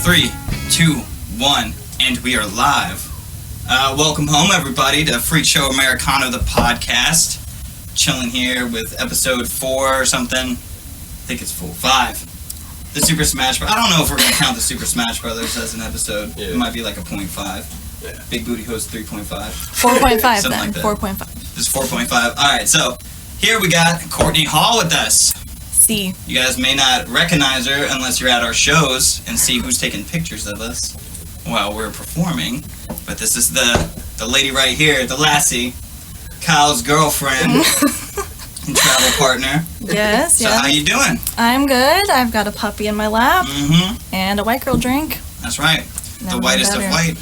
Three, two, one, and we are live. Welcome home, everybody, to FreakShow Americano, the podcast. Chilling here with episode 4 or something. I think it's 5. The Super Smash Bros. I don't know if we're going to count the Super Smash Brothers as an episode. Yeah. It might be like a 0.5. Yeah. Big Booty Host 3.5. 4.5 something then. Like that. 4.5. This is 4.5. Alright, so here we got Courtney Hall with us. See. You guys may not recognize her unless you're at our shows and see who's taking pictures of us while we're performing. But this is the lady right here, the lassie, Kyle's girlfriend and travel partner. Yes, So how you doing? I'm good. I've got a puppy in my lap and a white girl drink. That's right. The whitest of white.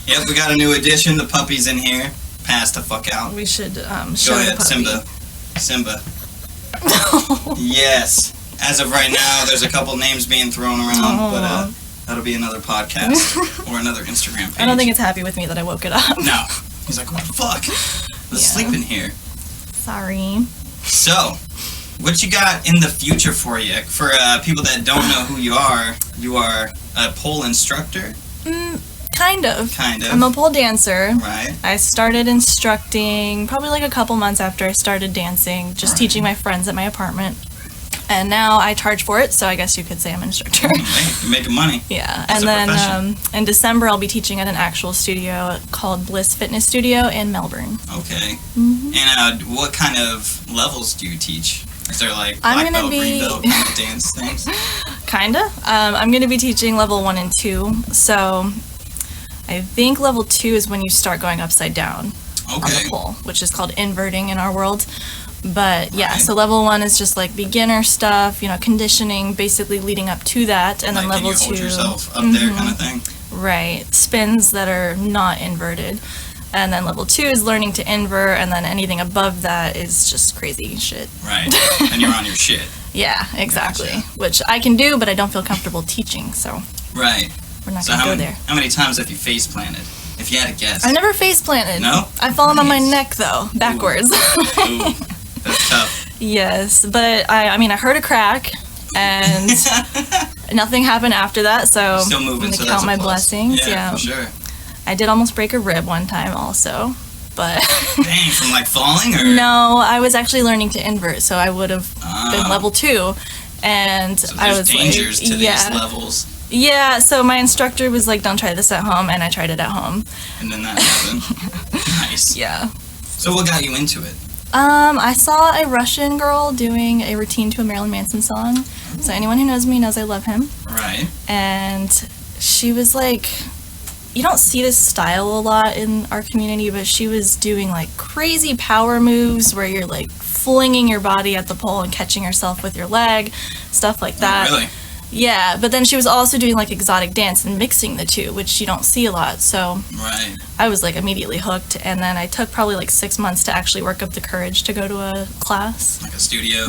Yep, we got a new addition. The puppy's in here. Pass the fuck out. We should show Go ahead, the puppy. Simba. Yes. As of right now, there's a couple names being thrown around, but that'll be another podcast or another Instagram page. I don't think it's happy with me that I woke it up. No. He's like, what the fuck? Let's sleep in here. Sorry. So, what you got in the future for you? For people that don't know who you are a pole instructor? Kind of. Kind of. I'm a pole dancer. Right. I started instructing probably like a couple months after I started dancing, just teaching my friends at my apartment. And now I charge for it, so I guess you could say I'm an instructor. You're making money. Yeah. That's and then in December I'll be teaching at an actual studio called Bliss Fitness Studio in Melbourne. Okay. And what kind of levels do you teach? Is there like black belt, green belt kind of dance things? Kinda. I'm going to be teaching level 1 and 2. So I think level 2 is when you start going upside down on the pole, which is called inverting in our world. But yeah, so level 1 is just like beginner stuff, conditioning, basically leading up to that, and then level 2. Hold yourself up there, kind of thing. Right, spins that are not inverted, and then level 2 is learning to invert, and then anything above that is just crazy shit. Right, and you're on your shit. Yeah, exactly. Gotcha. Which I can do, but I don't feel comfortable teaching, so. Right. We're not gonna go there. How many times have you face planted? If you had to guess. I never face planted. No? I've fallen on my neck though, backwards. Ooh. That's tough. Yes, but I heard a crack, and nothing happened after that, so still moving, I'm so gonna that's count my a plus. blessings. Yeah, for sure. I did almost break a rib one time also, but dang, from like falling or? No, I was actually learning to invert, so I would have been level 2, and so I was dangers like, to these levels. Yeah, so my instructor was like, don't try this at home, and I tried it at home. And then that happened. Nice. Yeah. So what got you into it? I saw a Russian girl doing a routine to a Marilyn Manson song. So anyone who knows me knows I love him. Right. And she was like, you don't see this style a lot in our community, but she was doing like crazy power moves where you're like flinging your body at the pole and catching yourself with your leg, stuff like that. Oh, really? Yeah, but then she was also doing like exotic dance and mixing the two, which you don't see a lot. So right. I was like immediately hooked, and then I took probably like 6 months to actually work up the courage to go to a class. Like a studio?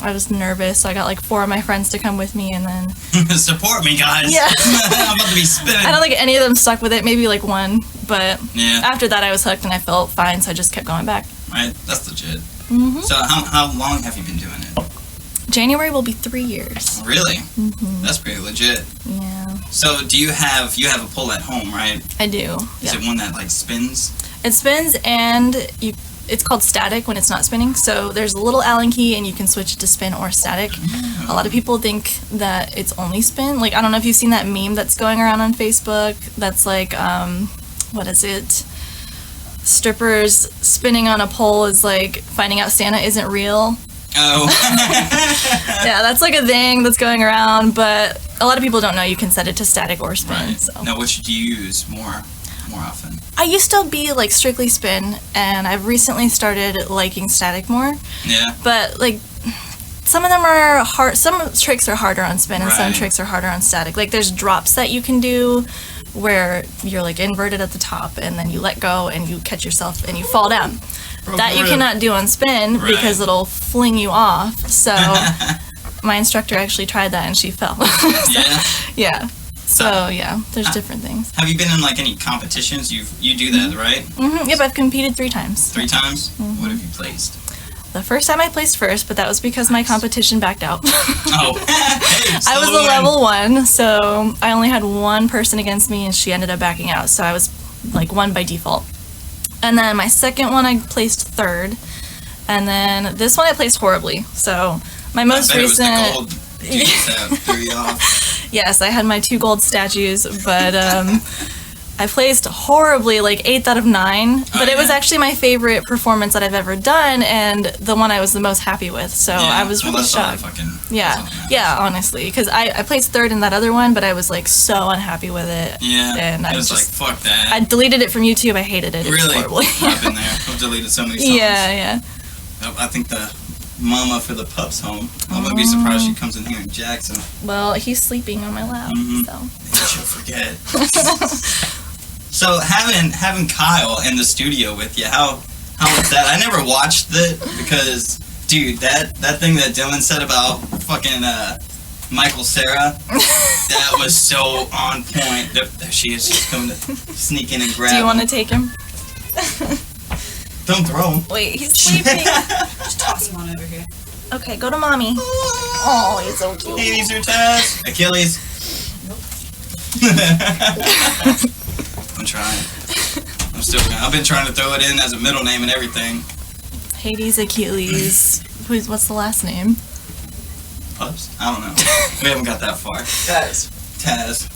I was nervous, so I got like 4 of my friends to come with me, and then support me, guys. Yeah. I'm about to be spinning. I don't think any of them stuck with it, maybe like 1, but yeah. After that I was hooked and I felt fine, so I just kept going back. Right, that's legit. So how long have you been doing it? January will be 3 years. Really? That's pretty legit. Yeah. So do you have a pole at home, right? I do. Is it one that like spins? It spins, and it's called static when it's not spinning. So there's a little Allen key, and you can switch it to spin or static. A lot of people think that it's only spin. Like, I don't know if you've seen that meme that's going around on Facebook. That's like, what is it? Strippers spinning on a pole is like finding out Santa isn't real. Oh. Yeah, that's like a thing that's going around, but a lot of people don't know you can set it to static or spin. Right. So. Now, which do you use more often? I used to be like strictly spin, and I've recently started liking static more. Yeah. But like some of them are hard. Some tricks are harder on spin, and some Right. tricks are harder on static. Like there's drops that you can do where you're like inverted at the top, and then you let go and you catch yourself and you fall down. That you cannot do on spin because it'll fling you off. So my instructor actually tried that and she fell. Yeah. So yeah, there's different things. Have you been in like any competitions? You do that, right? Mm-hmm. Yep, I've competed 3 times. 3 times? Mm-hmm. What have you placed? The first time I placed first, but that was because my competition backed out. Oh. Hey, I was a level 1, so I only had one person against me and she ended up backing out. So I was like 1 by default. And then my second one I placed 3rd. And then this one I placed horribly. So my most recent... It was the gold dudes that threw you off. Yes, I had my 2 gold statues, but I placed horribly, like 8th out of 9. But it was actually my favorite performance that I've ever done, and the one I was the most happy with. So I was really shocked. Yeah, honestly, because I placed 3rd in that other one, but I was like so unhappy with it. Yeah, and I was like, fuck that. I deleted it from YouTube. I hated it. Really? It was horrible. I've been there. I've deleted so many songs. Yeah. I think the mama for the pup's home. I wouldn't be surprised she comes in here in Jackson. Well, he's sleeping on my lap, so. She'll forget. So having Kyle in the studio with you, how was that? I never watched it because, dude, that thing that Dylan said about fucking Michael Cera, that was so on point. There she is. She's coming to sneak in and grab him. Do you want to take him? Don't throw him. Wait, he's sleeping. Just toss him on over here. Okay, go to mommy. Oh, he's so cute. Hades or Taz? Achilles? I'm trying. I've been trying to throw it in as a middle name and everything. Hades, Achilles. What's the last name? Pups? I don't know. We haven't got that far. Taz.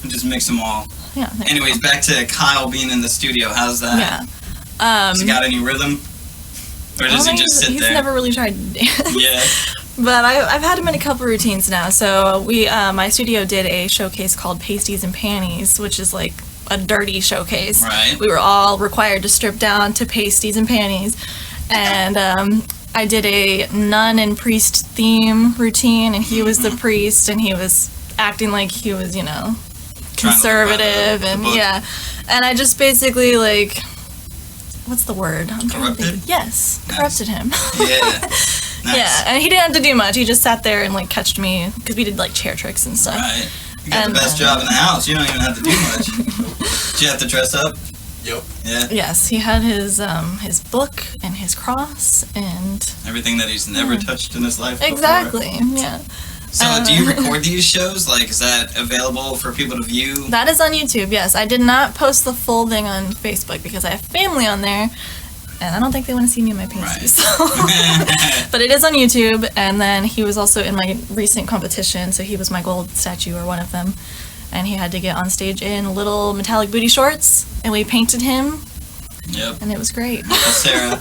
We just mix them all. Yeah. Anyways, back to Kyle being in the studio. How's that? Yeah. Has he got any rhythm? Or does he just sit he's there? He's never really tried to dance. Yeah. But I've had him in a couple routines now. So my studio did a showcase called Pasties and Panties, which is like a dirty showcase. Right. We were all required to strip down to pasties and panties. And I did a nun and priest theme routine, and he was the priest, and he was acting like he was, conservative, and yeah. And I just basically what's the word? I'm trying to think. Yes, corrupted him. Yeah. Nice. Yeah, and he didn't have to do much. He just sat there and catched me because we did chair tricks and stuff. Right. You got the best job in the house. You don't even have to do much. Did you have to dress up? Yep. Yeah. Yes, he had his book and his cross and everything that he's never touched in his life. Exactly. Before. Yeah. So, do you record these shows? Is that available for people to view? That is on YouTube. Yes, I did not post the full thing on Facebook because I have family on there, and I don't think they want to see me in my panties. Right. But it is on YouTube, and then he was also in my recent competition, so he was my gold statue or one of them, and he had to get on stage in little metallic booty shorts, and we painted him. Yep. And it was great. Sarah,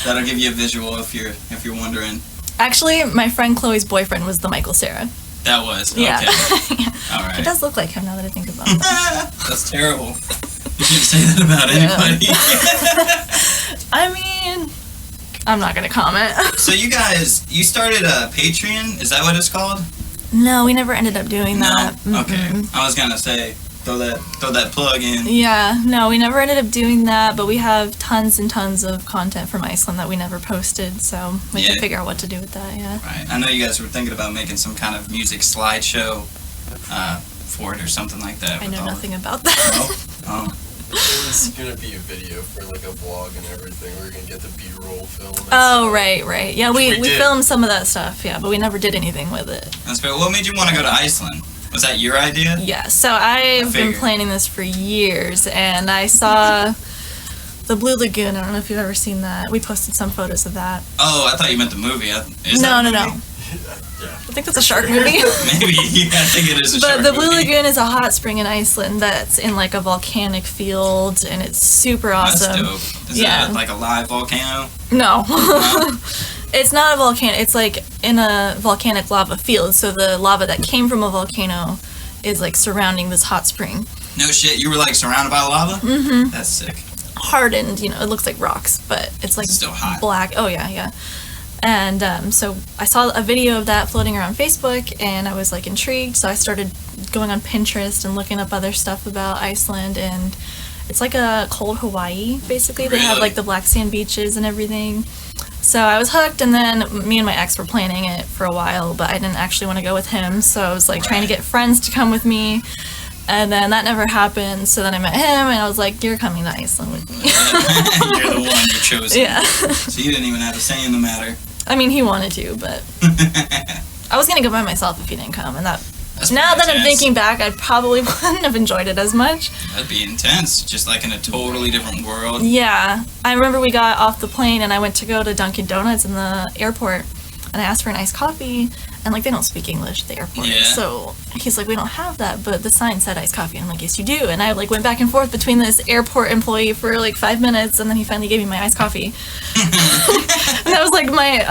that'll give you a visual if you're wondering. Actually, my friend Chloe's boyfriend was the Michael Cera. That was? Yeah. Okay. All right. It does look like him now that I think about it. That's terrible. You shouldn't say that about anybody. I mean, I'm not going to comment. So you started a Patreon? Is that what it's called? No, we never ended up doing that. No? Okay. I was going to say, throw that plug in. Yeah, no, we never ended up doing that, but we have tons and tons of content from Iceland that we never posted, so we can figure out what to do with that, yeah. Right. I know you guys were thinking about making some kind of music slideshow for it or something like that. I know nothing about that. No? Oh. It was going to be a video for a vlog and everything. We were going to get the B-roll film. Oh, right. Yeah, we filmed some of that stuff, yeah, but we never did anything with it. That's great. What made you want to go to Iceland? Was that your idea? Yeah, so I've been planning this for years, and I saw the Blue Lagoon. I don't know if you've ever seen that. We posted some photos of that. Oh, I thought you meant the movie. No. I think that's a shark movie. Maybe. I think it is a shark movie. But the Blue Lagoon is a hot spring in Iceland that's in a volcanic field, and it's super awesome. That's dope. Is it a live volcano? No. It's not a volcano. It's in a volcanic lava field. So the lava that came from a volcano is surrounding this hot spring. No shit. You were surrounded by lava? Mm-hmm. That's sick. Hardened, it looks like rocks, but it's still hot. Black. Oh yeah. And so I saw a video of that floating around Facebook, and I was intrigued. So I started going on Pinterest and looking up other stuff about Iceland, and it's like a cold Hawaii basically. They have the black sand beaches and everything. So I was hooked, and then me and my ex were planning it for a while, but I didn't actually want to go with him, so I was like trying to get friends to come with me, and then that never happened. So then I met him, and I was like, "You're coming to Iceland with me." You're the one you chose. Yeah. So you didn't even have a say in the matter. I mean, he wanted to, but I was gonna go by myself if he didn't come, and that. That's Now pretty that I'm intense. thinking back, I probably wouldn't have enjoyed it as much. That'd be intense, just like in a totally different world. Yeah. I remember we got off the plane and I went to go to Dunkin' Donuts in the airport and I asked for an iced coffee, and like they don't speak English at the airport. Yeah. So he's like, "We don't have that," but the sign said iced coffee. And I'm like, "Yes, you do." And I like went back and forth between this airport employee for like 5 minutes, and then he finally gave me my iced coffee. And that was like my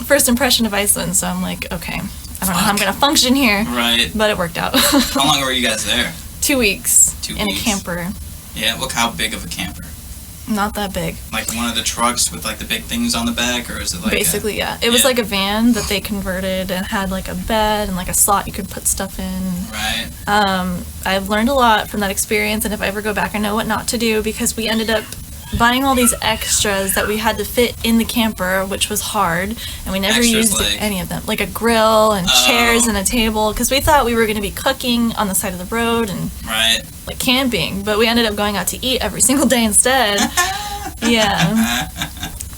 first impression of Iceland. So I'm like, okay, I don't know how I'm gonna function here, Right. but it worked out. How long were you guys there? 2 weeks 2 in weeks. a camper. Yeah, look how big of a camper. Not that big. Like one of the trucks with like the big things on the back, or is it like Basically, yeah. It was yeah. like a van that they converted and had like a bed and like a slot you could put stuff in. Right. I've learned a lot from that experience, and if I ever go back, I know what not to do, because we ended up buying all these extras that we had to fit in the camper, which was hard, and we never Extras used like? any of them. Like a grill and chairs and a table, because we thought we were going to be cooking on the side of the road and Right. like camping, but we ended up going out to eat every single day instead. Yeah.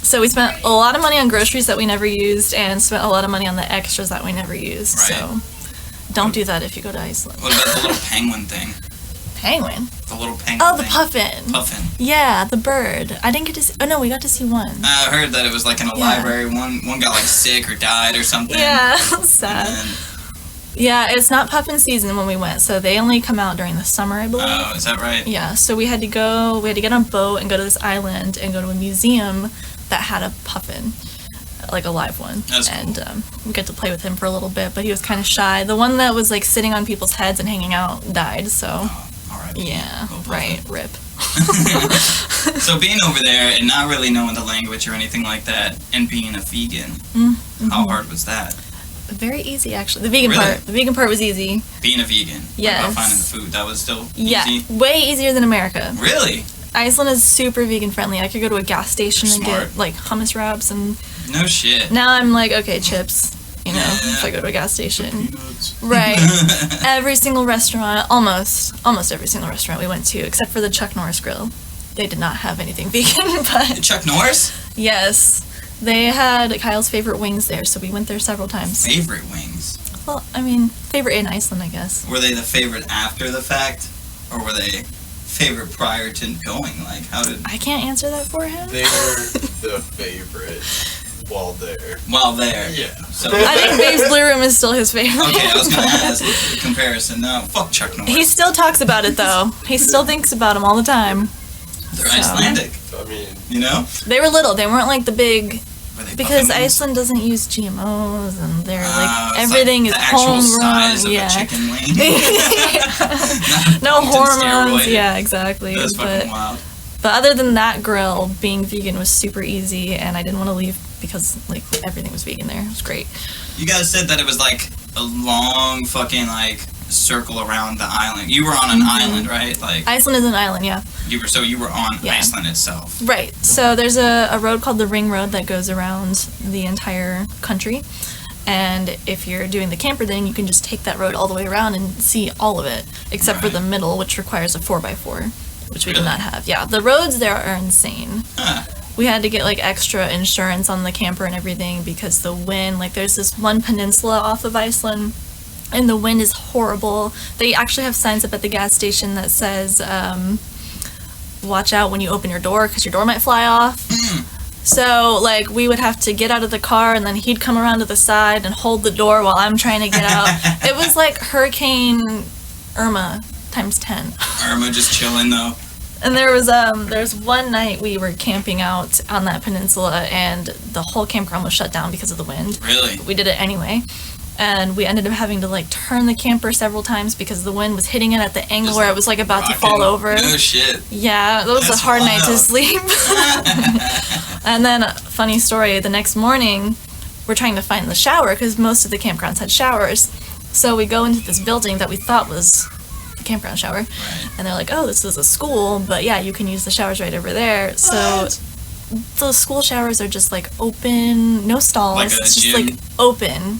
So we spent a lot of money on groceries that we never used, and spent a lot of money on the extras that we never used. Right. So don't do that if you go to Iceland. What about the little penguin thing? Penguin. The little penguin Oh, the thing. puffin. Puffin. Yeah, the bird. I didn't get to see. Oh no, we got to see one. I heard that it was like in a Yeah. library. One got like sick or died or something. Yeah, And sad. then, Yeah, it's not puffin season when we went, so they only come out during the summer, I believe. oh, is that right? Yeah, so we had to get on a boat and go to this island and go to a museum that had a puffin, like a live one. That's cool. And we got to play with him for a little bit, but he was kind of shy. The one that was like sitting on people's heads and hanging out died, so Oh, all right. yeah, Little puffin. right, rip. So being over there and not really knowing the language or anything like that, and being a vegan, Mm-hmm. how hard was that? Very easy, actually. The Really? vegan part was easy. Being a vegan. What Yes. about finding the food? That was still Yeah, easy? way easier than America. Really? Iceland is super vegan friendly. I could go to a gas station and Smart. get like hummus wraps, and No shit. now I'm like, okay, chips. You know, Yeah. if I go to a gas station. Peanuts. Right. Every single restaurant, almost every single restaurant we went to, except for the Chuck Norris Grill. They did not have anything vegan, but Chuck Norris? yes, they had Kyle's favorite wings there, so we went there several times. Favorite wings? Well, I mean, favorite in Iceland, I guess. Were they the favorite after the fact? Or were they favorite prior to going? Like, how did... I can't answer that for him. They were the favorite while there. While there. Yeah. So, I think Dave's Blue Room is still his favorite. okay, I was going to ask the comparison. No, fuck Chuck Norris. He still talks about it, though. He still thinks about him all the time. They're so- Icelandic, I mean, you know? They were little. They weren't like the big... Were they Because puffin wings? Iceland doesn't use GMOs, and they're Ah, like it's everything like is the actual homegrown. size of Yeah. a chicken wing. No Pumped in hormones. steroid. Yeah, exactly. That's fucking But wild. other than that grill, being vegan was super easy, and I didn't want to leave because like everything was vegan there. It was great. You guys said that it was like a long fucking like circle around the island. You were on an island, right? Like Iceland is an island, yeah. you were on Yeah. Iceland itself. Right. So there's a road called the Ring Road that goes around the entire country. And if you're doing the camper thing, you can just take that road all the way around and see all of it, except for Right. the middle, which requires a 4x4, which we did Really? not have. Yeah, the roads there are insane. Huh. We had to get like extra insurance on the camper and everything because the wind, like there's this one peninsula off of Iceland and the wind is horrible. They actually have signs up at the gas station that says, watch out when you open your door because your door might fly off. So, like, we would have to get out of the car, and then he'd come around to the side and hold the door while I'm trying to get out. It was like Hurricane Irma times 10. Irma just chilling though. And there's one night we were camping out on that peninsula, and the whole campground was shut down because of the wind. Really? We did it anyway. And we ended up having to, like, turn the camper several times because the wind was hitting it at the angle Just where it was, like, about to Rocking. fall over. No shit. Yeah, that was That's a hard night to wild. sleep. And then, funny story, the next morning, we're trying to find the shower because most of the campgrounds had showers. So we go into this building that we thought was the campground shower. Right. And they're like, oh, this is a school, but yeah, you can use the showers right over there. So What? the school showers are just like open, no stalls. Like a it's just gym? like open.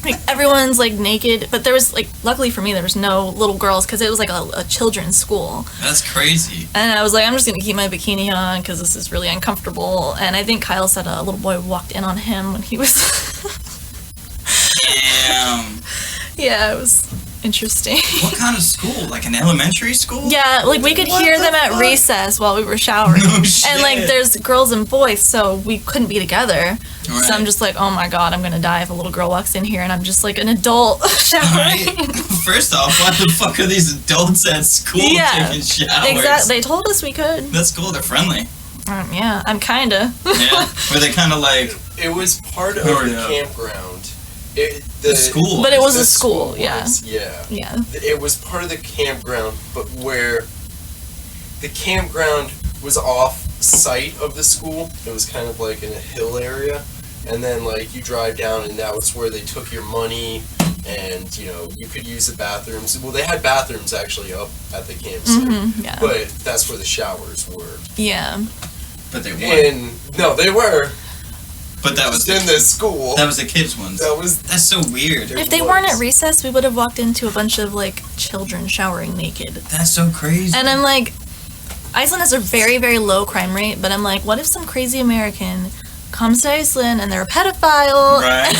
Like everyone's like naked, but there was like, luckily for me, there was no little girls because it was like a children's school. That's crazy. And I was like, I'm just gonna keep my bikini on because this is really uncomfortable. And I think Kyle said a little boy walked in on him when he was. Damn. Yeah, it was interesting. What kind of school? Like an elementary school? Yeah, like we could What hear the them at fuck? recess while we were showering. No shit. And like there's girls and boys, so we couldn't be together. Right. So I'm just like, oh my god, I'm gonna die if a little girl walks in here and I'm just like an adult showering. Right. First off, why the fuck are these adults at school taking showers? Exactly. They told us we could. That's cool. They're friendly. Yeah, I'm kinda. Yeah. Were they kind of like It was part of Or the no. campground. the school? But it was The a school, yeah. was, yeah. Yeah. It was part of the campground, but where the campground was off site of the school. It was kind of like in a hill area. And then like you drive down and that was where they took your money and you know, you could use the bathrooms. Well, they had bathrooms actually up at the campsite. Yeah. But that's where the showers were. Yeah. But they weren't. And no, they were. But that was Just in the school. That was the kids' ones. That's so weird. If they weren't at recess, we would have walked into a bunch of like children showering naked. That's so crazy. And I'm like, Iceland has a very, very low crime rate, but I'm like, what if some crazy American comes to Iceland and they're a pedophile? Right.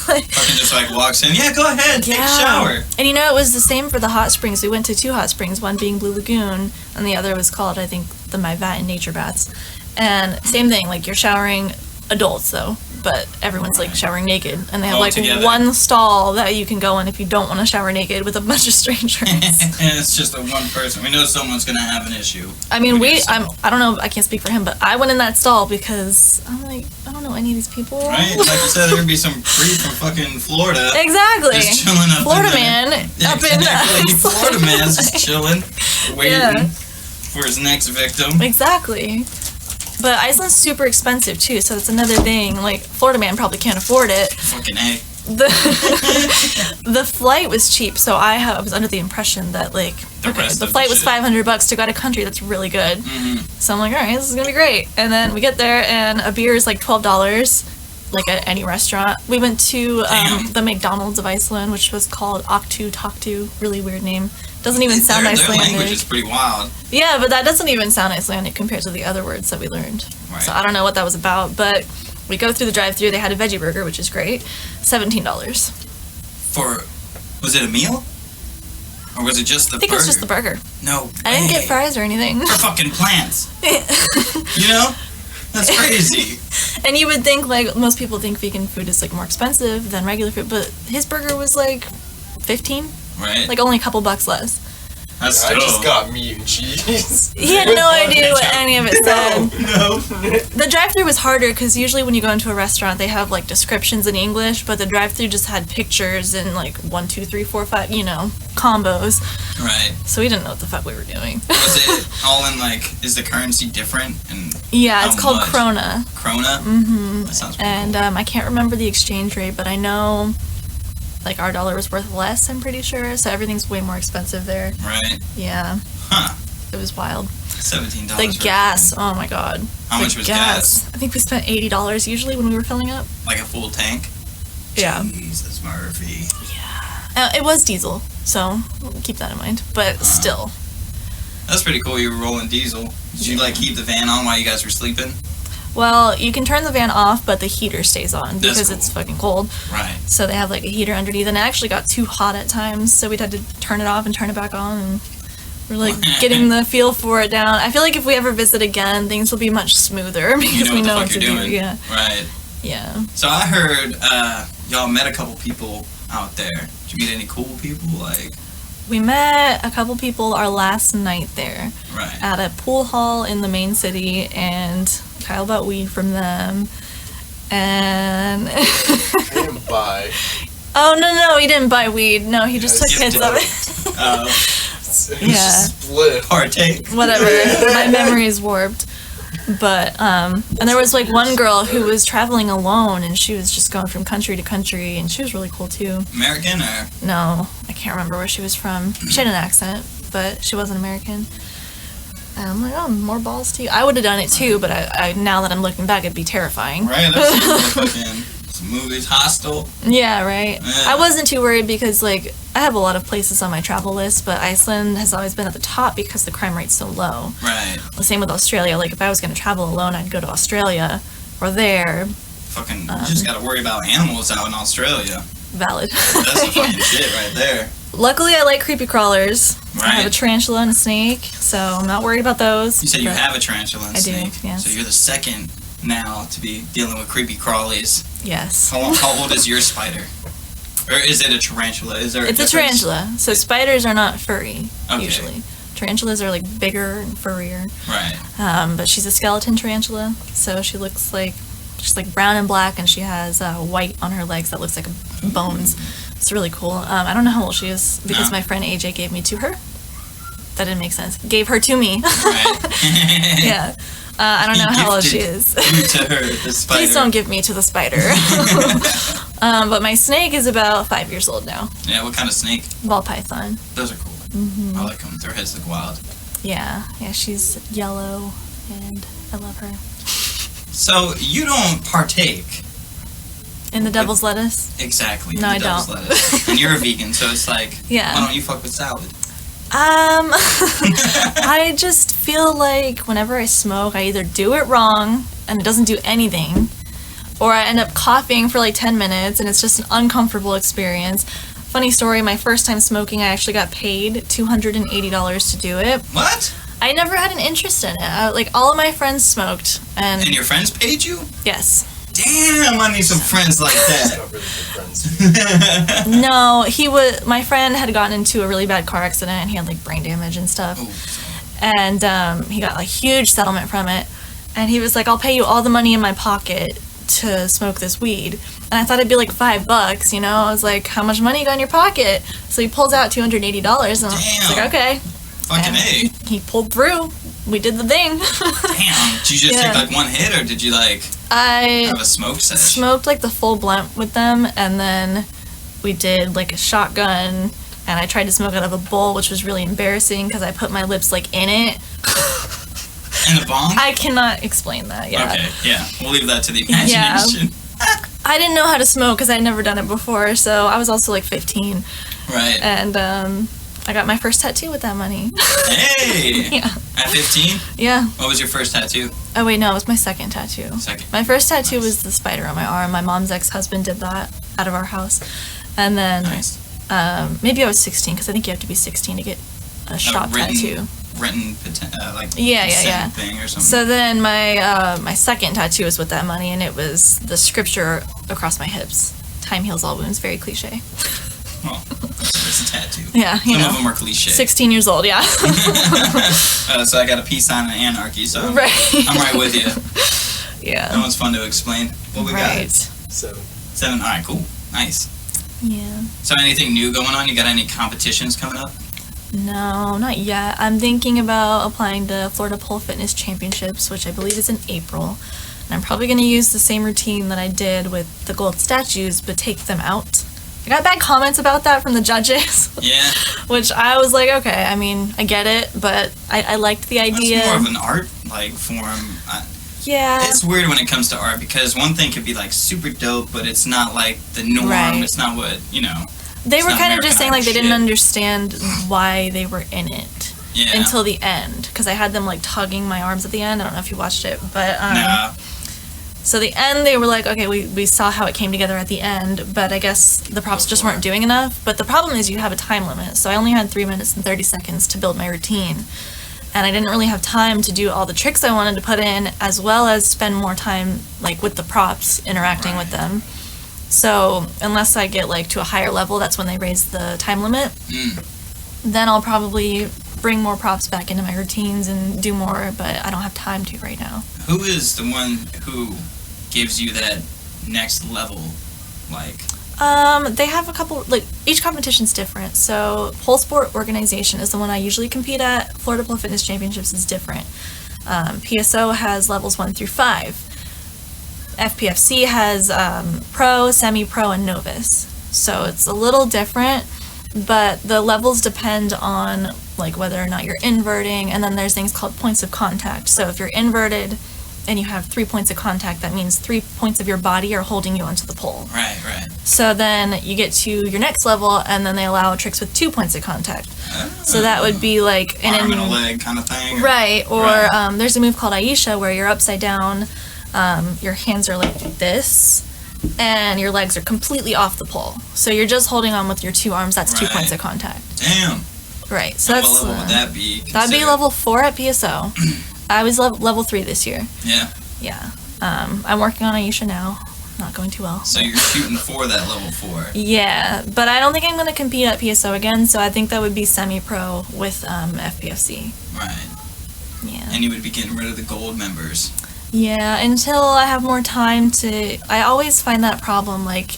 Like, Fucking just like walks in. Yeah, go ahead, take a shower. And you know, it was the same for the hot springs. We went to 2 hot springs, one being Blue Lagoon, and the other was called, I think, the My Vat and Nature Baths. And same thing, like you're showering adults though, but everyone's like showering naked, and they have All like together. one stall that you can go in if you don't want to shower naked with a bunch of strangers. And it's just a one person. We know someone's gonna have an issue. I mean, with I yourself. don't know, I can't speak for him, but I went in that stall because I'm like, I don't know any of these people. Right? Like you said, there'd be some creep from fucking Florida. Exactly. Just chilling up Florida in there. man Yeah, up in exactly. the Florida man's just chilling, waiting Yeah. for his next victim. Exactly. But Iceland's super expensive too, so that's another thing. Like Florida man probably can't afford it. Fucking A. The flight was cheap, so I was under the impression that like The rest the of flight the was shit. $500 to go out of country. That's really good. Mm-hmm. So I'm like, all right, this is gonna be great. And then we get there, and a beer is like $12, like at any restaurant. We went to Damn. the McDonald's of Iceland, which was called Oktu Toktu. Really weird name. Doesn't even sound Their Icelandic. language is pretty wild. Yeah, but that doesn't even sound Icelandic compared to the other words that we learned. Right. So I don't know what that was about, but we go through the drive-thru. They had a veggie burger, which is great. $17. Was it a meal? Or was it just the I think burger? it was just the burger. No I didn't way. get fries or anything. For fucking plants. You know? That's crazy. And you would think, like, most people think vegan food is, like, more expensive than regular food, but his burger was, like, 15, Right? like, only a couple bucks less. That's I dope. just got meat and cheese. He had no idea what any of it said. No. The drive-thru was harder because usually when you go into a restaurant, they have, like, descriptions in English, but the drive-thru just had pictures and, like, 1, 2, 3, 4, 5, you know, combos. Right. So we didn't know what the fuck we were doing. Was it all in like, is the currency different? And Yeah, it's How called much? krona. Krona? Mm-hmm. That sounds pretty And cool. I can't remember the exchange rate, but I know, like, our dollar was worth less, I'm pretty sure. So everything's way more expensive there. Right. Yeah, Huh. it was wild. $17. The for gas, oh my god. How The much was gas? I think we spent $80 usually when we were filling up. Like a full tank? Yeah. Jesus, Murphy. It was diesel, so keep that in mind. But still. That's pretty cool. You were rolling diesel. Did you like keep the van on while you guys were sleeping? Well, you can turn the van off, but the heater stays on That's because cool. it's fucking cold. Right. So they have like a heater underneath, and it actually got too hot at times, so we'd had to turn it off and turn it back on, and we're like getting the feel for it down. I feel like if we ever visit again, things will be much smoother because You know we what the know fuck what to you're do. doing. Yeah, Right. yeah. So I heard y'all met a couple people out there. Did you meet any cool people? Like, We met a couple people our last night there right. at a pool hall in the main city, and Kyle bought weed from them. And I didn't buy. oh no, he didn't buy weed. No, he just Yeah, took hits gifted of it. It was Yeah. split. Partake. Whatever. My memory is warped. But and there was like one girl who was traveling alone, and she was just going from country to country, and she was really cool too. American or? No, I can't remember where she was from. She had an accent, but she wasn't American. And I'm like, oh, more balls to you. I would have done it too, but I now that I'm looking back, it'd be terrifying. Right, I've seen the fucking some movies, Hostel. Yeah, right. Yeah. I wasn't too worried because, like, I have a lot of places on my travel list, but Iceland has always been at the top because the crime rate's so low. Right. The same with Australia. Like, if I was going to travel alone, I'd go to Australia or there. Fucking, you just gotta worry about animals out in Australia. Valid. That's the fucking shit right there. Luckily, I like creepy crawlers. I have a Right. tarantula and a snake, so I'm not worried about those. You said you but have a tarantula and I do, snake. yes. So you're the second now to be dealing with creepy crawlies. Yes. How old is your spider? Or is it a tarantula? Is there It's a difference? tarantula. So spiders are not furry, Okay. usually. Tarantulas are, like, bigger and furrier. Right. But she's a skeleton tarantula, so she looks like, she's like brown and black, and she has white on her legs that looks like bones. It's really cool. I don't know how old she is because No. my friend AJ gave me to her. That didn't make sense. Gave her to me. Right. Yeah. I don't know how old she is. You to her, the spider. Please don't give me to the spider. But my snake is about 5 years old now. Yeah, what kind of snake? Ball python. Those are cool. Mm-hmm. I like them. Their heads look wild. Yeah, she's yellow, and I love her. So you don't partake In the devil's lettuce? exactly. No, in I the devil's don't. lettuce. And you're a vegan, so it's like, Yeah. why don't you fuck with salad? I just feel like whenever I smoke, I either do it wrong and it doesn't do anything, or I end up coughing for like 10 minutes and it's just an uncomfortable experience. Funny story, my first time smoking, I actually got paid $280 to do it. What? I never had an interest in it. Like, all of my friends smoked, and And your friends paid you? yes. Damn, I need some friends like It's that. not really good friends. No, my friend had gotten into a really bad car accident, and he had like brain damage and stuff. Ooh. And he got a huge settlement from it, and he was like, I'll pay you all the money in my pocket to smoke this weed. And I thought it'd be like $5, you know. I was like, how much money you got in your pocket? So he pulls out $280, and I was like, Damn. okay. Fucking And A. he pulled through. We did the thing. Damn. Did you just Yeah. take like one hit, or did you like I have a smoke session? smoked like the full blunt with them, and then we did like a shotgun, and I tried to smoke out of a bowl, which was really embarrassing because I put my lips like in it. In the bong? I cannot explain that. Yeah. Okay, yeah. We'll leave that to the imagination. I didn't know how to smoke because I'd never done it before, so I was also like 15, Right. and I got my first tattoo with that money. Hey! Yeah. At 15? Yeah. What was your first tattoo? Oh wait, no, it was my second tattoo. Second. My first tattoo Nice. was the spider on my arm. My mom's ex-husband did that out of our house, and then Nice. maybe I was 16 because I think you have to be 16 to get a shop tattoo. Written, like, Yeah, consent thing or something. So then my second tattoo was with that money, and it was the scripture across my hips. Time heals all wounds. Very cliche. Well, it's a tattoo. Yeah, you Some know. of them are cliche. 16 years old, yeah. So I got a peace sign and anarchy, so Right. I'm right with you. That Yeah. one's fun to explain. What we Right. got? 7. 7. All right, cool. Nice. Yeah. So anything new going on? You got any competitions coming up? No, not yet. I'm thinking about applying to Florida Pole Fitness Championships, which I believe is in April. And I'm probably going to use the same routine that I did with the gold statues, but take them out. I got bad comments about that from the judges, Yeah. which I was like, okay, I mean, I get it, but I liked the idea. It's more of an art form. Yeah. It's weird when it comes to art because one thing could be like super dope, but it's not like the norm. Right. It's not what They it's were not kind of just saying like they didn't American understand why they were in it Yeah. until the end, because I had them like tugging my arms at the end. I don't know if you watched it, but Nah. so the end they were like, okay, we saw how it came together at the end, but I guess the props just weren't doing enough. But the problem is you have a time limit, so I only had 3 minutes and 30 seconds to build my routine, and I didn't really have time to do all the tricks I wanted to put in, as well as spend more time like with the props, interacting with them. So unless I get like to a higher level, that's when they raise the time limit. Then I'll probably bring more props back into my routines and do more, but I don't have time to right now. Who is the one who gives you that next level? Like, They have a couple, like, each competition's different. So, Pole Sport Organization is the one I usually compete at. Florida Pole Fitness Championships is different. PSO has levels 1 through 5. FPFC has pro, semi-pro, and novice. So, it's a little different. but the levels depend on like whether or not you're inverting, and then there's things called points of contact. So if you're inverted and you have 3 points of contact, that means 3 points of your body are holding you onto the pole. Right. So then you get to your next level, and then they allow tricks with 2 points of contact. So that would be like arm and a leg kind of thing. Right, or there's a move called Aisha where you're upside down, your hands are like this, and your legs are completely off the pole. So you're just holding on with your 2 arms. That's 2 points of contact. Damn. Right. So and that's what level would that be? That'd be level 4 at PSO. I was level 3 this year. Yeah. Yeah. I'm working on Aisha now. Not going too well. So you're shooting for that level 4. Yeah, but I don't think I'm going to compete at PSO again, so I think that would be semi-pro with FPFC. Right. Yeah. And you would be getting rid of the gold members. Yeah, until I have more time to... I always find that problem, like,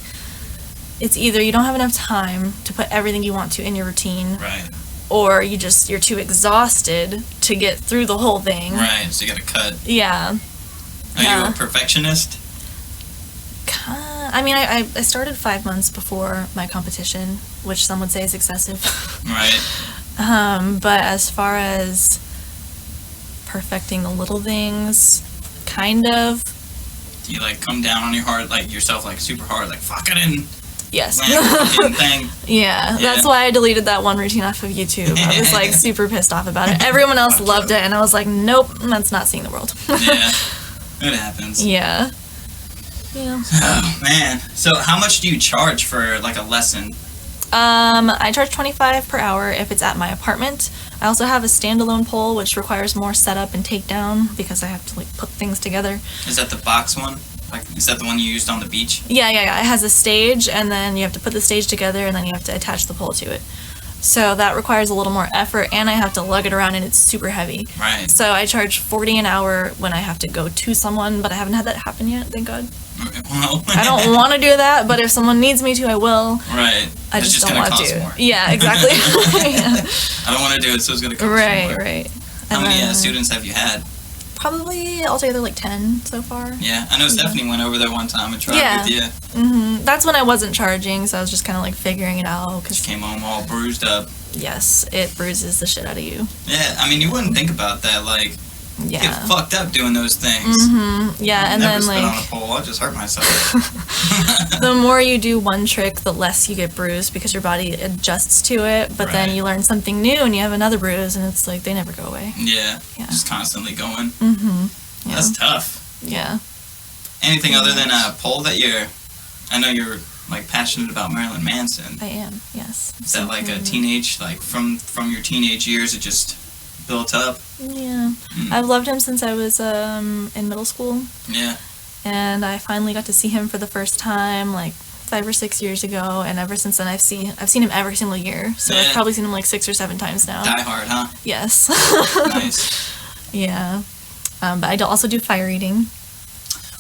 it's either you don't have enough time to put everything you want to in your routine, Right. or you're too exhausted to get through the whole thing. Right, so you gotta cut. Yeah. Are you a perfectionist? I mean, I started 5 months before my competition, which some would say is excessive. Right. But as far as perfecting the little things, kind of. Do you like come down on your heart, like yourself, like super hard, like fuck it in? Yes. Fucking thing. Yeah, that's why I deleted that one routine off of YouTube. I was like super pissed off about it. Everyone else loved it, and I was like, nope, that's not seeing the world. Yeah, it happens. Yeah. Yeah. Oh man. So how much do you charge for like a lesson? I charge $25 per hour if it's at my apartment. I also have a standalone pole, which requires more setup and takedown because I have to like put things together. Is that the box one? Like, is that the one you used on the beach? Yeah. It has a stage, and then you have to put the stage together, and then you have to attach the pole to it. So that requires a little more effort, and I have to lug it around, and it's super heavy. Right. So I charge $40 an hour when I have to go to someone, but I haven't had that happen yet, thank God. Well, I don't want to do that, but if someone needs me to, I will. Right. I It's just gonna don't want cost to. more. Yeah, exactly. Yeah. I don't want to do it, so it's gonna cost more. Right. How And many then students have you had? Probably altogether like 10 so far. Yeah, I know Stephanie went over there one time and tried with you. That's when I wasn't charging, so I was just kind of like figuring it out. She came home all bruised up. Yes, it bruises the shit out of you. Yeah, I mean, you wouldn't think about that. Like, Yeah. get fucked up doing those things. Yeah, and Never then spit like on a pole. I'll just hurt myself. the more you do one trick, the less you get bruised because your body adjusts to it. But then Right. you learn something new and you have another bruise, and it's like they never go away. Yeah, Yeah. just constantly going. Yeah. That's tough. Yeah. Anything other than a pole that I know you're like passionate about Marilyn Manson. I am. Yes. Is that like a teenage, like from your teenage years, it just built up? Yeah. I've loved him since I was in middle school, Yeah. and I finally got to see him for the first time like 5 or 6 years ago, and ever since then I've seen him every single year. So Yeah. I've probably seen him like 6 or 7 times now. Die Hard, huh? Yes. Nice. Yeah. But I also do fire eating.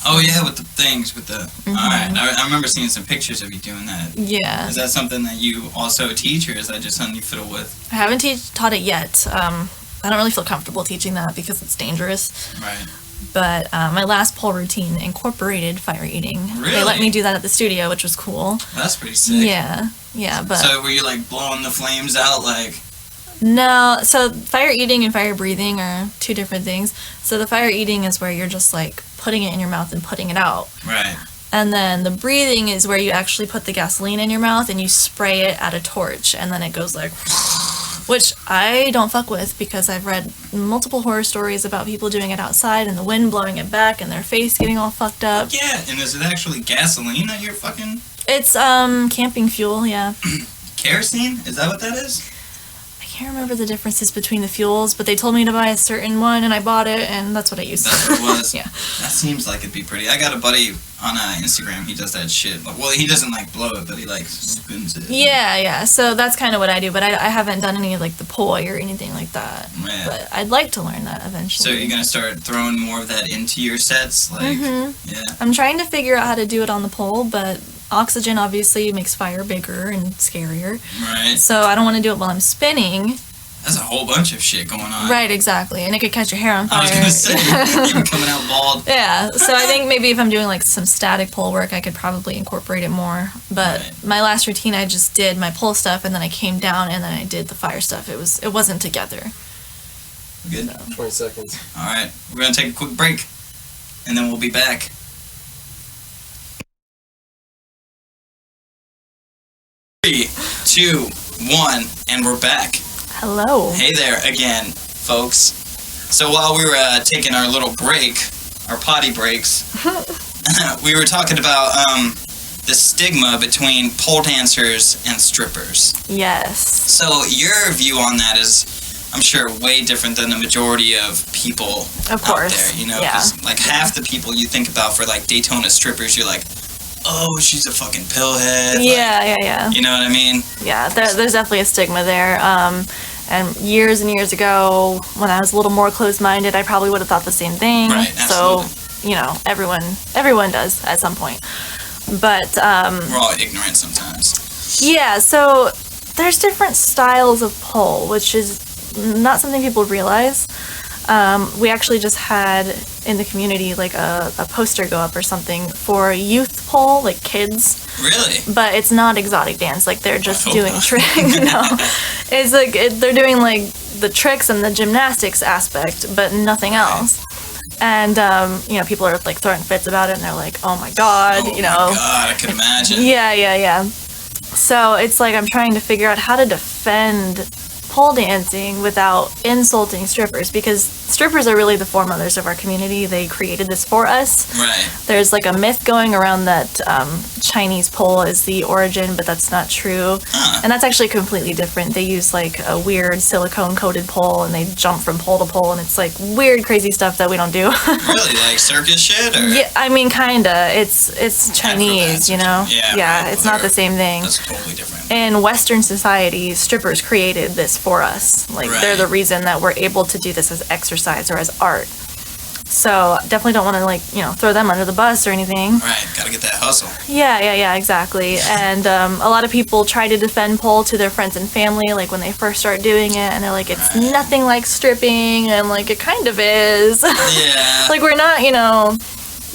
Oh yeah, with the things, with the. All right, I remember seeing some pictures of you doing that. Yeah. Is that something that you also teach, or is that just something you fiddle with? I haven't taught it yet. I don't really feel comfortable teaching that because it's dangerous. Right. But my last pole routine incorporated fire eating. Really? They let me do that at the studio, which was cool. That's pretty sick. Yeah, but So were you like blowing the flames out, like? no. So fire eating and fire breathing are 2 different things. So the fire eating is where you're just like putting it in your mouth and putting it out. Right. And then the breathing is where you actually put the gasoline in your mouth and you spray it at a torch, and then it goes like, which I don't fuck with because I've read multiple horror stories about people doing it outside and the wind blowing it back and their face getting all fucked up. Yeah, and is it actually gasoline that you're fucking? It's camping fuel, yeah. Kerosene? Is that what that is? I can't remember the differences between the fuels, but they told me to buy a certain one and I bought it, and that's what I used. That's what it was. Yeah. That seems like it'd be pretty. I got a buddy on Instagram. He does that shit. Well, he doesn't like blow it, but he like spins it. Yeah. So that's kind of what I do, but I haven't done any of like the poi or anything like that. Yeah. But I'd like to learn that eventually. So you're gonna start throwing more of that into your sets, like yeah. I'm trying to figure out how to do it on the pole, but oxygen obviously makes fire bigger and scarier. Right. So I don't want to do it while I'm spinning That's a whole bunch of shit going on. Right, exactly. And it could catch your hair on fire. I was gonna say, even coming out bald. Yeah, so I think maybe if I'm doing like some static pole work, I could probably incorporate it more. But Right. my last routine, I just did my pole stuff, and then I came down, and then I did the fire stuff. It wasn't together. Good. 20 seconds. All right, we're gonna take a quick break, and then we'll be back. 3, 2, 1, and we're back. Hello. Hey there again, folks. So while we were taking our little break, our potty breaks, we were talking about the stigma between pole dancers and strippers. Yes. So your view on that is, I'm sure, way different than the majority of people Of out course. there. You know, Yeah. 'cause, like half the people you think about for like Daytona strippers, you're like, oh, she's a fucking pillhead. Yeah. You know what I mean? Yeah, there's definitely a stigma there. And years ago, when I was a little more closed-minded, I probably would have thought the same thing. Right, So, absolutely. everyone does at some point. But We're all ignorant sometimes. yeah, so there's different styles of pole, which is not something people realize. We actually just had in the community like a poster go up or something for youth pole, like kids. Really? But it's not exotic dance. Like they're just hope doing not. tricks. No, it's like they're doing like the tricks and the gymnastics aspect, but nothing else. And people are like throwing fits about it, and they're like, "Oh my god," Oh my God, I can imagine. Yeah. So it's like I'm trying to figure out how to defend pole dancing without insulting strippers, because strippers are really the foremothers of our community. They created this for us. Right. There's like a myth going around that Chinese pole is the origin, but that's not true. And that's actually completely different. They use like a weird silicone coated pole, and they jump from pole to pole, and it's like weird, crazy stuff that we don't do. Really, like circus shit, or Yeah, I mean, kinda. It's Chinese, you know. Yeah, right, it's not the same thing. that's totally different. In Western society, strippers created this for us. Like, they're the reason that we're able to do this as exercise or as art. So, definitely don't want to, throw them under the bus or anything. Right, gotta get that hustle. Yeah, exactly. And a lot of people try to defend pole to their friends and family, like, when they first start doing it, and they're like, it's nothing like stripping, and, like, it kind of is. Yeah. Like, we're not,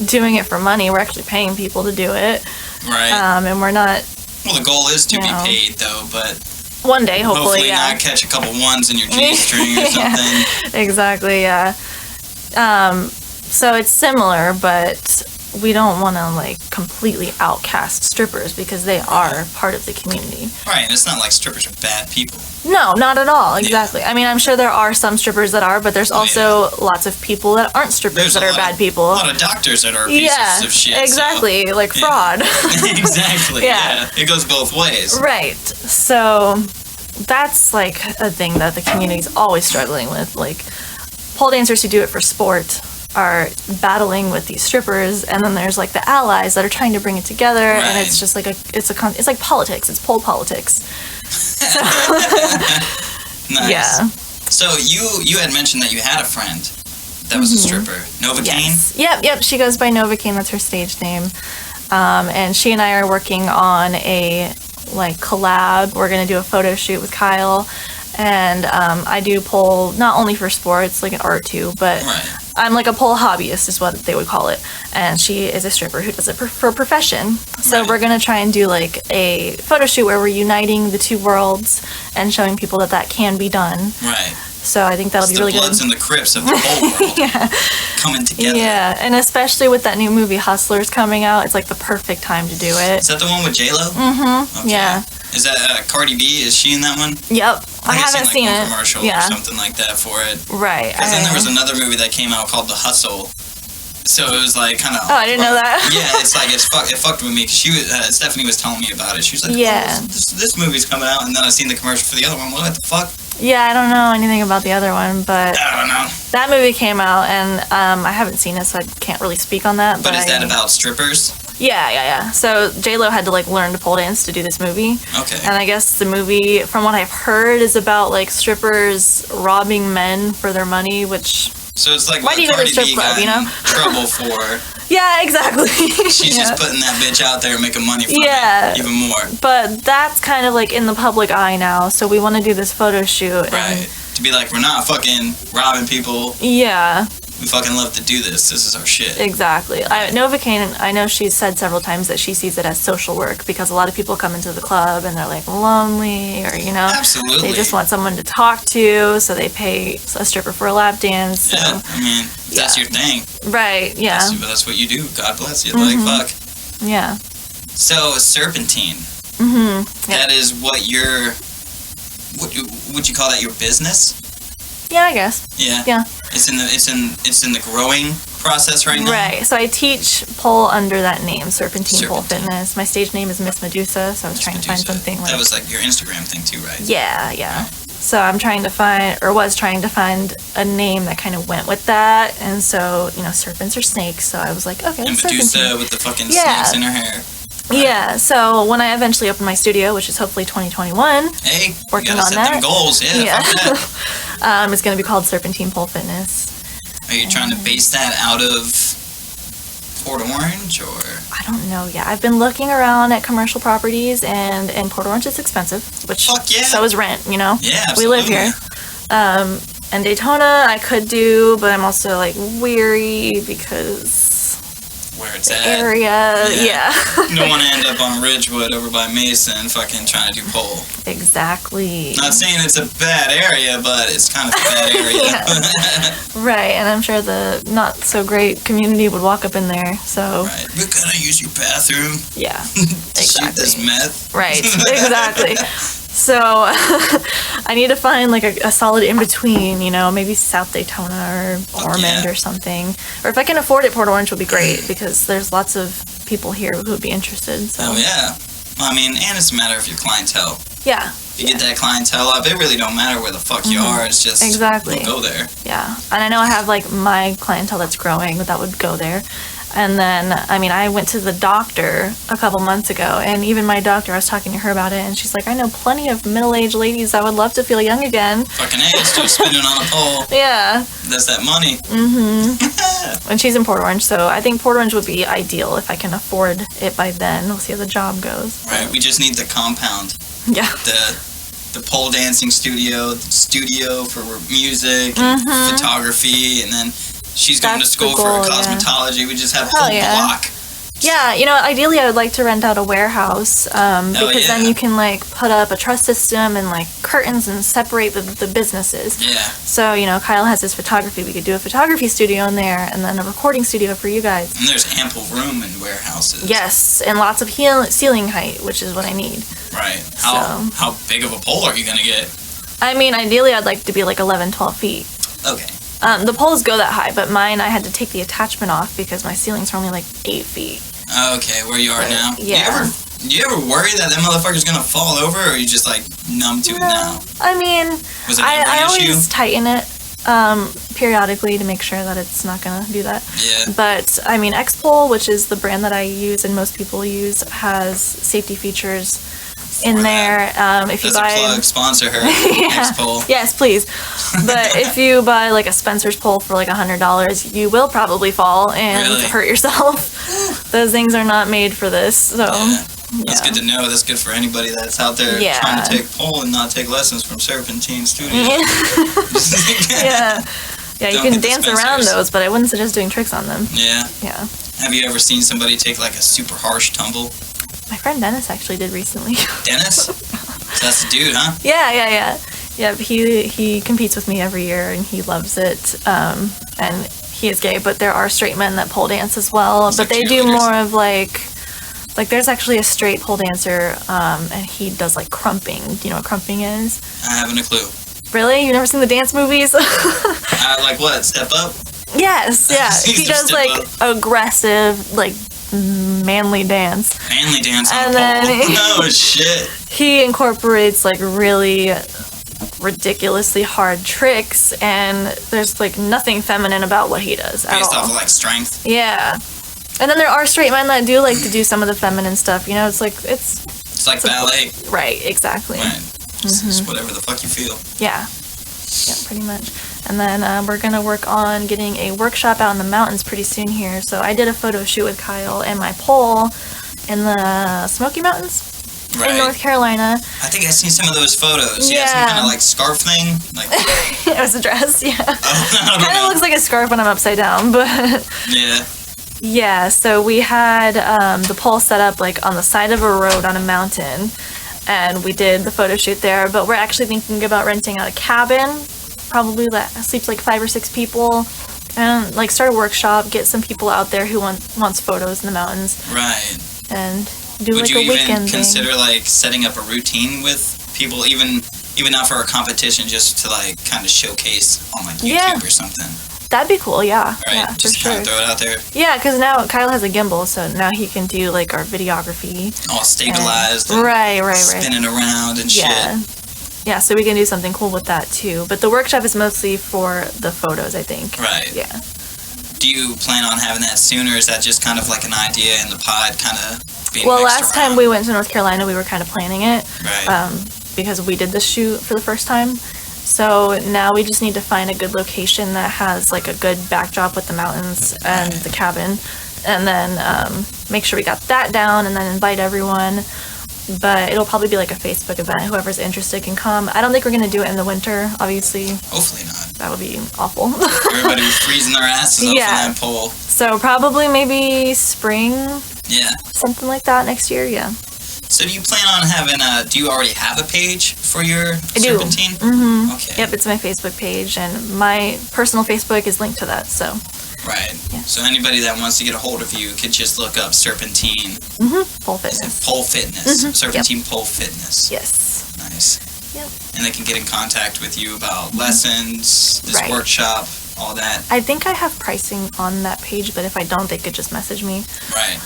doing it for money. We're actually paying people to do it. Right. And we're not... Well, the goal is to be No. paid, though, but One day, hopefully, yeah. not catch a couple ones in your G-string or Yeah. something. Exactly, yeah. So it's similar, but we don't want to, completely outcast strippers because they are part of the community. Right, and it's not like strippers are bad people. No, not at all, exactly. I mean, I'm sure there are some strippers that are, but there's also lots of people that aren't strippers There's that a are lot bad of- people. A lot of doctors that are pieces of shit. so- exactly, like fraud. Exactly, Yeah. yeah. It goes both ways. Right. So that's like a thing that the community's always struggling with. Like pole dancers who do it for sport are battling with these strippers, and then there's like the allies that are trying to bring it together, and Right. it's just like it's like politics. It's pole politics. Nice. Yeah. So you had mentioned that you had a friend that was a stripper, Novocaine. Yes. Yep. She goes by Novocaine. That's her stage name. And she and I are working on a collab. We're gonna do a photo shoot with Kyle, and I do pole not only for sports, like an art too, but Right. I'm like a pole hobbyist is what they would call it. And she is a stripper who does it for profession. So Right. we're gonna try and do like a photo shoot where we're uniting the two worlds and showing people that can be done. Right. So I think that'll It's be the really Bloods good. and the Crips of the whole world coming together. Yeah, and especially with that new movie Hustlers coming out, it's like the perfect time to do it. Is that the one with J-Lo? Mm-hmm. Okay. Yeah. Is that Cardi B? Is she in that one? Yep. I haven't seen one it. commercial Yeah. or something like that for it. Right. Because then there was another movie that came out called The Hustle. So it was like kind of. Oh, I didn't know that. Yeah, it's like it fucked with me because Stephanie was telling me about it. She was like, Yeah. "Oh, this movie's coming out," and then I seen the commercial for the other one. What the fuck? Yeah, I don't know anything about the other one, but I don't know. that movie came out, and I haven't seen it, so I can't really speak on that. But is that about strippers? Yeah. So J-Lo had to learn to pole dance to do this movie. Okay. And I guess the movie, from what I've heard, is about strippers robbing men for their money, which So it's like Why what do you go to Cardi strip B club, got you know? in trouble for. Yeah, exactly. She's just putting that bitch out there and making money from Yeah. it even more. But that's kind of like in the public eye now, so we want to do this photo shoot. Right. To be like, we're not fucking robbing people. Yeah, We fucking love to do this. This is our shit. exactly. Novocaine, I know she's said several times that she sees it as social work because a lot of people come into the club and they're like lonely or, you know, Absolutely. they just want someone to talk to, so they pay a stripper for a lap dance. So. Yeah, I mean, if that's your thing. Right, yeah. That's what you do. God bless you. Like, fuck. Yeah. So, serpentine. Mm-hmm. That is what your... Would you call that your business? Yeah, I guess. Yeah. Yeah. It's in the growing process right now. Right. So I teach pole under that name, Serpentine Pole Serpentine. Fitness. My stage name is Miss Medusa, so I was trying to find Medusa. something like That was like your Instagram thing too, right? Yeah. So I'm trying to find a name that kind of went with that, and so serpents or snakes. So I was like, okay, And Medusa Serpentine. with the fucking Yeah. snakes in her hair. Yeah. So when I eventually open my studio, which is hopefully 2021, Hey, Working you gotta on set them that. goals. Yeah. Fuck that. it's going to be called Serpentine Pole Fitness. Are you trying to base that out of Port Orange or? I don't know yet. I've been looking around at commercial properties, and Port Orange is expensive, which Fuck yeah. so is rent, Yeah, We live absolutely. here. And Daytona I could do, but I'm also like weary because Where it's the at. area, yeah. You don't want to end up on Ridgewood over by Mason fucking trying to do pole. Exactly. Not saying it's a bad area, but it's kind of a bad area. Right, and I'm sure the not so great community would walk up in there, so Right. We're gonna use your bathroom yeah. to shoot this meth. Right, exactly. So I need to find like a solid in between, maybe South Daytona or Ormond or something. Or if I can afford it, Port Orange would be great because there's lots of people here who would be interested. So Oh yeah. I mean, and it's a matter of your clientele. yeah, If you get that clientele up, it really don't matter where the fuck you are. It's just Exactly. you'll go there. yeah. And I know I have like my clientele that's growing that would go there. And then, I went to the doctor a couple months ago, and even my doctor, I was talking to her about it, and she's like, I know plenty of middle-aged ladies that would love to feel young again. Fucking A, it's just spinning on a pole. Yeah. That's that money. And she's in Port Orange, so I think Port Orange would be ideal if I can afford it by then. We'll see how the job goes. Right. We just need the compound. Yeah. The pole dancing studio, the studio for music, and photography, and then she's going to That's school the for goal, cosmetology. We just have a Hell whole yeah. block. Yeah, ideally I would like to rent out a warehouse because then yeah. you can like put up a truss system and like curtains and separate the businesses. Yeah. So, Kyle has his photography. We could do a photography studio in there and then a recording studio for you guys. And there's ample room in warehouses. Yes, and lots of ceiling height, which is what I need. Right. How big of a pole are you going to get? Ideally I'd like to be like 11, 12 feet. Okay. The poles go that high, but mine I had to take the attachment off because my ceilings are only like 8 feet. Okay, where you are now. Yeah. Do you ever worry that motherfucker's going to fall over, or are you just like numb to it now? Was it ever I an issue? always tighten it periodically to make sure that it's not going to do that. Yeah. But, X-Pole, which is the brand that I use and most people use, has safety features in there. If you That's buy a plug. Sponsor her. X-Pole. Yes, please. But if you buy like a Spencer's pole for like $100, you will probably fall and Really? hurt yourself. Those things are not made for this. So Yeah. That's yeah. good to know. That's good for anybody that's out there Yeah. trying to take pole and not take lessons from Serpentine Studio. yeah. Yeah, you Don't can get the dance around Spencers. those, but I wouldn't suggest doing tricks on them. Yeah. Yeah. Have you ever seen somebody take like a super harsh tumble? My friend Dennis actually did recently. Dennis? So that's the dude, huh? Yeah. Yeah, he competes with me every year and he loves it. And he is gay, but there are straight men that pole dance as well. It's But like they do cheerleaders. more of like there's actually a straight pole dancer, and he does like crumping. Do you know what crumping is? I haven't a clue. Really? You've never seen the dance movies? Like what? Step up? Yes, yeah. He's He the does step like aggressive, like manly dance. Manly dance on And a then- pole. Oh shit. He incorporates like really ridiculously hard tricks, and there's like nothing feminine about what he does at Based all. off of like strength. Yeah. And then there are straight men that do like to do some of the feminine stuff. It's like It's like ballet. right, exactly. Right. It's whatever the fuck you feel. Yeah. Yeah, pretty much. And then we're going to work on getting a workshop out in the mountains pretty soon here. So I did a photo shoot with Kyle and my pole in the Smoky Mountains in North Carolina. I think I've seen some of those photos. Yeah. Some kind of like scarf thing. Like It was a dress, yeah. Oh, Kind of looks like a scarf when I'm upside down, but yeah. yeah. So we had the pole set up like on the side of a road on a mountain, and we did the photo shoot there. But we're actually thinking about renting out a cabin, probably that sleeps like 5 or 6 people, and like start a workshop, get some people out there who wants photos in the mountains. Right. And do Would like you a even weekend consider thing. like setting up a routine with people, even not for a competition, just to like kind of showcase on like YouTube or something? That'd be cool, yeah. Right. Yeah, Just for kind sure. of throw it out there. Yeah, because now Kyle has a gimbal, so now he can do like our videography. All stabilized. And, And right. spinning around and Yeah. shit. Yeah, so we can do something cool with that too. But the workshop is mostly for the photos, I think. Right. Yeah. Do you plan on having that soon, or is that just kind of like an idea in the pod, kind of being Well, mixed last around? time we went to North Carolina, we were kind of planning it. Right. Because we did the shoot for the first time. So now we just need to find a good location that has like a good backdrop with the mountains and the cabin. And then make sure we got that down and then invite everyone. But it'll probably be like a Facebook event. Whoever's interested can come. I don't think we're going to do it in the winter, obviously. Hopefully not. That would be awful. Everybody was freezing their asses off Yeah. on that pole. So probably maybe spring, Yeah. something like that next year, yeah. So do you plan on having do you already have a page for your I do. Serpentine? Mm-hmm. Okay. Yep, it's my Facebook page, and my personal Facebook is linked to that, so. Right. Yeah. So anybody that wants to get a hold of you could just look up Serpentine. Pole Is it fitness. Pole Fitness? Mhm. Serpentine Pole Fitness. Yes. Nice. Yep. And they can get in contact with you about lessons, this Right. workshop, all that. I think I have pricing on that page, but if I don't, they could just message me. Right.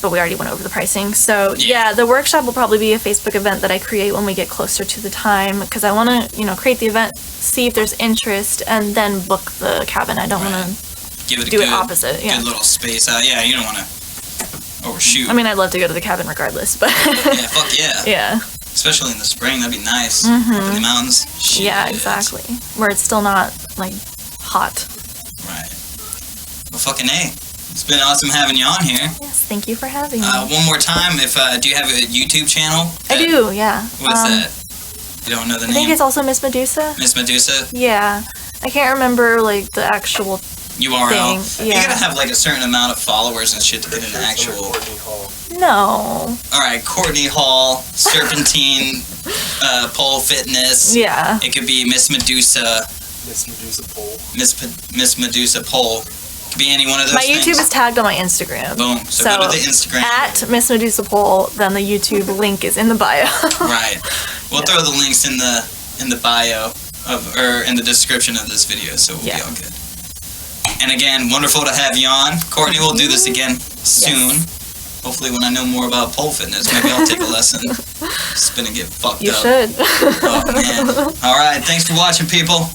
But we already went over the pricing. So Yeah. yeah, the workshop will probably be a Facebook event that I create when we get closer to the time, because I want to, create the event, see if there's interest, and then book the cabin. I don't want to Give it a do good, it opposite. Yeah. good little space out. Yeah, you don't want to overshoot. I mean, I'd love to go to the cabin regardless, but yeah, fuck yeah. yeah. Especially in the spring, that'd be nice. Up in the mountains. Shit. Yeah, exactly. Where it's still not like hot. Right. Well, fucking A. It's been awesome having you on here. Yes, thank you for having me. One more time, if do you have a YouTube channel? I do, yeah. What's that? You don't know the I think name? it's also Miss Medusa. Miss Medusa? Yeah. I can't remember like the actual URL. thing. You Yeah. gotta have like a certain amount of followers and shit to get an Sure it's under actual. Courtney Hall. No. Alright, Courtney Hall, Serpentine, Pole Fitness. Yeah. It could be Miss Medusa, Miss Medusa Pole. Miss Medusa Pole. Could be any one of those My things. YouTube is tagged on my Instagram. Boom. So go to the Instagram. At Miss Medusa Pole, then the YouTube link is in the bio. Right. We'll throw the links in the bio or in the description of this video, so we'll be all good. And again, wonderful to have you on. Courtney, we'll do this again soon. Hopefully when I know more about pole fitness, maybe I'll take a lesson. Spin and get fucked You up. should. Oh man. Alright, thanks for watching, people.